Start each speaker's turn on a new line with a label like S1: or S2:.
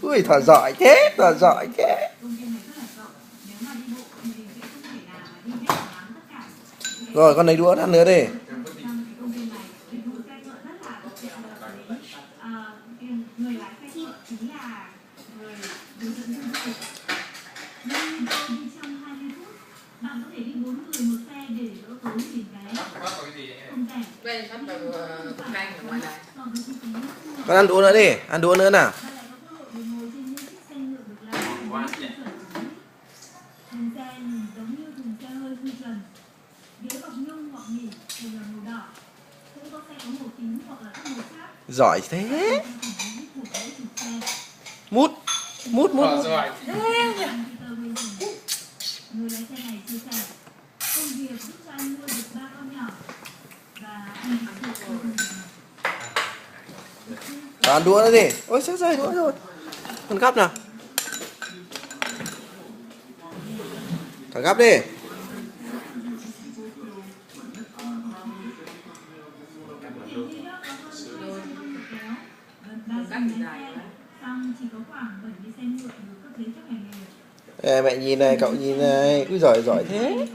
S1: Ui thở giỏi thế, thở giỏi thế. Rồi con lấy đũa ăn nữa đi. Con ăn đũa nữa đi, ăn đũa nữa nào. Giỏi thế. Mút mút mút.
S2: Giỏi thế nhỉ.
S1: Ăn đũa nữa đi. Ôi chết rơi đũa rồi. Con gắp nào. Thằng gắp đi. Ê, mẹ nhìn này, cậu nhìn này, cứ giỏi giỏi thế.